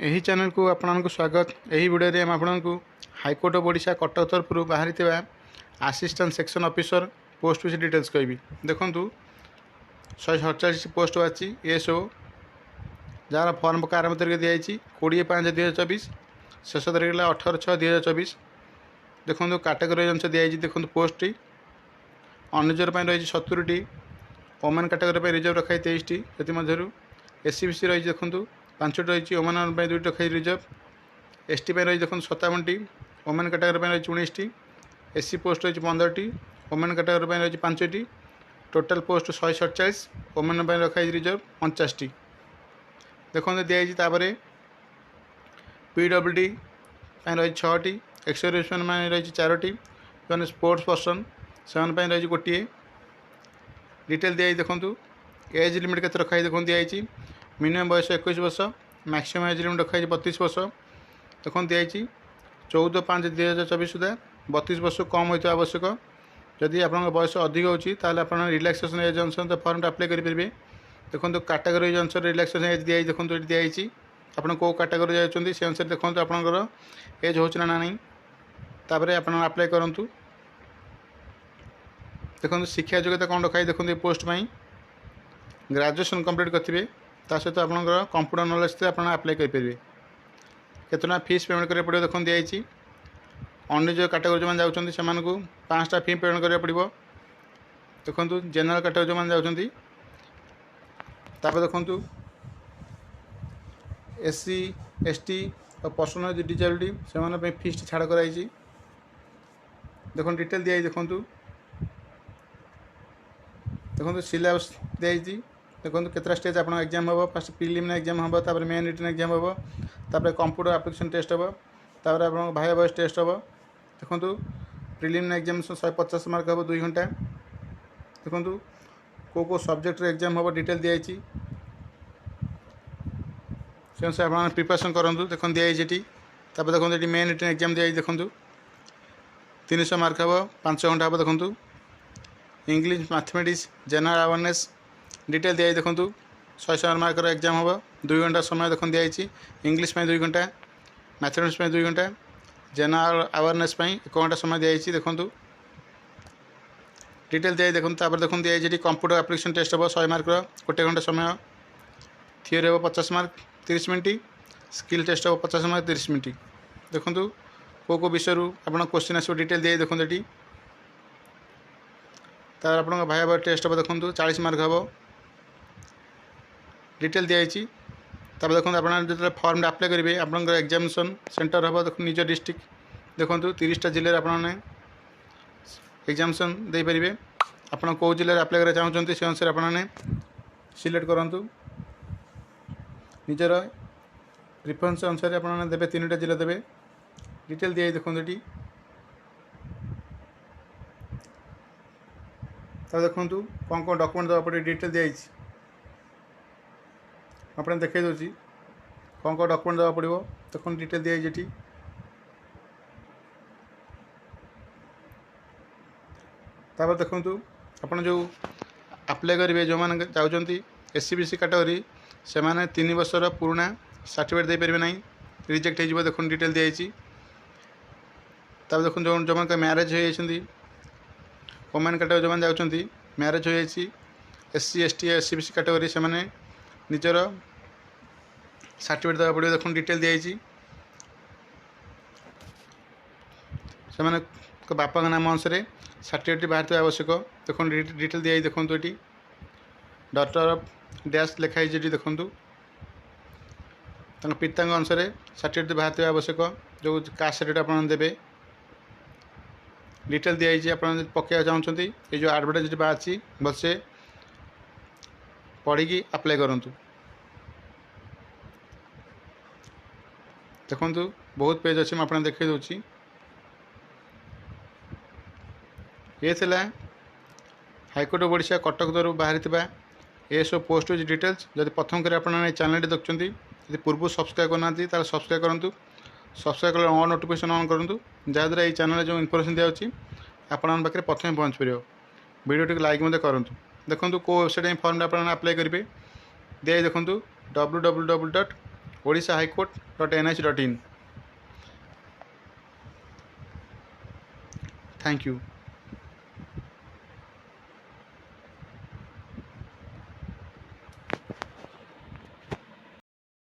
यही चैनल को आपको स्वागत। यही वीडियो रे आपको हाईकोर्ट ऑफ ओडिशा कटक तरफ बाहरी असिस्टेंट सेक्शन ऑफिसर पोस्ट विषय डिटेल्स कहि देखूँ 147 पोस्ट अच्छी एसओ जार फॉर्म पका आरंभ तारीख दिखाई 20/5/2024 शेष तारीख 18/6/2024। देखो कैटेगरी अनुसार दिखाई देखो पोस्ट अनरिजर्व रही 70टी वोमेन कैटेगरी रिजर्व रखाई 23टी से एससीबीसी रही देखो 5टी रही वोमेन 2टी रखाई रिजर्व एसटी रही देखो 57टी वोमेन कैटेगरी रही 19टी एससी पोस्ट रही 15टी वोमेन कैटेगरी रही 5टी टोटाल पोस्ट 147 वोमेन रखाई रिजर्व 49टी। देखो दिखाई पीडब्ल्यूडी रही 6टी एक्सर्विसमेन रही 4टी जो स्पोर्ट्स पर्सन से रही गोटे डिटेल दिखाई देखूँ एज लिमिट के रखाई देखो दिखाई मिनिमम बयस 21 वर्ष मैक्सिमम एज लिमिट रखाई 32 वर्ष। देखो दिखाई 14/5/2024 सुधा 32 वर्ष कम होता आवश्यक। जदि आप बयस अधिक होती आप रिलैक्सेशन एज अनुसार फॉर्म अप्लाई करेंगे। देखो कैटेगरी अनुसार रिलैक्सेशन एज दिखाई देखो ये दिखाई आप कौ कैटेगरी जाती से अनुसार देखो आपंकर एज हो ना नहीं आप अप्लाई करूँ। देखो शिक्षा योग्यता कौन रखाई देखो पोस्ट में ग्रेजुएशन कंप्लीट करेंगे सहित आपंकर कंप्यूटर नॉलेज थे आप अप्लाई करेंगे। केतना फीस पेमेंट करा पड़ो देखो दिखाई अनरिजर्व कैटेगरी जो जाऊँच से 5टा फी पेमेंट करा पड़ो। देखो जनरल कैटेगरी जो जाऊँच देखो एससी एसटी और पर्सन विथ डिसेबिलिटी से फीस छाड़ कराई। देखो डिटेल दिखाई देखो सिलेबस दिखाई देखो केतरा स्टेज आप एग्जाम हम फर्स्ट प्रिलिमिनरी एग्जाम हम तापर मेन रिटन एग्जाम हम तापर कंप्यूटर एप्लिकेशन टेस्ट हम तापर आप भाई वॉइस टेस्ट हम। देखो प्रिलिमिनरी एग्जाम 150 मार्क हम 2 घंटा। देखो को सब्जेक्ट एग्जाम हम डिटेल दिखाई से आप प्रिपरेशन करूँ। देखो दिखाई देखो ये मेन रिटन एग्जाम दिखाई देखो 300 मार्क हम 5 घंटा हम। देखो English mathematics general awareness detail दिखाई देखो 100 मार्क एग्जाम हम 2 घंटा समय देखो दिखाई इंग्लिश में 2 घंटा मैथमेटिक्स में 2 घंटा जनरल अवेयरनेस 1 घंटा समय दिखाई। देखो डिटेल दिखाई देखो देखो दिखाई कंप्यूटर एप्लिकेशन टेस्ट हम 100 मार्क 1 घंटा समय थियोरी हम 50 मार्क 30 मिनट स्किल टेस्ट हम 50 मार्क 30 मिनट। देखो को विषय आप क्वेश्चन आस डिटेल दिखाई देखो ये तार आप भाई टेस्ट हम देखो 40 मार्क हम डिटेल दिखाई। देखो आप जो फॉर्म अप्लाई करेंगे आपंकर एग्जामिनेशन सेंटर हम देखो निज डिस्ट्रिक्ट देखो 30टा जिले आपने एग्जामिनेशन दे पारे। आप कौ जिले अप्लाई करा चाहते से अनुसार आपने सिलेक्ट करूँ निजर प्रिफरेन्स अनुसार आपने देवे 3टा जिला देवे डिटेल दिखाई देखो ये देखो कौन कौन डॉक्यूमेंट देवा पड़े डिटेल दिखाई आपने देखा दूसरी कौन कौन डॉक्यूमेंट देवा पड़ो। देखो डिटेल दिखाई तापर देखो आप जो अप्लाई करेंगे जो मैंने चाहते एससीबीसी कैटेगरी से 3 वर्षर पुराना सर्टिफिकेट दे पारे ना रिजेक्ट हो। देखो डिटेल दिखाई देखो जो जो मैरेज हो वोमेन कैटेगरी जो जाऊँच मैरेज हो एससी एसटी एससीबीसी कैटेगरी से निजर सर्टिफिकेट देवा पड़ो। देखो डिटेल दिखाई से बापा नाम अनुसार सर्टिफिकेट बाहर आवश्यक। देखो डिटेल दिखाई देखो ये डॉक्टर ऑफ डैश लिखाई देखो पिता अनुसार सर्टिफिकेट बाहर आवश्यक जो कास्ट सर्टिफिकेट आप देवे डिटेल दिखाई आप पकड़ा चाहते ये जो एडवर्टाइज बाहर भलसे पढ़ी अप्लाई करूँ। देखो बहुत पेज अच्छे मुझे देखा दूसरी ये हाईकोर्ट ऑफ ओडिशा कटक तरफ बाहरी एसओ पोस्ट डिटेल्स। जब प्रथम कर आपने चैनल देखते यदि पूर्व सब्सक्राइब करना सब्सक्राइब करूँ सब्सक्राइब कले ऑन नोटिफिकेशन ऑन करूँ जहाँद्वारा ये चैनल जो इनफॉरमेशन दिखाई आपन पाखे प्रथम पहुँच पार वीडियो टी लाइक करूँ। देखो को वेबसाइट फॉर्म आप अप्लाई करेंगे दिखाई देखो www.org odishahighcourt.nh.in। Thank you.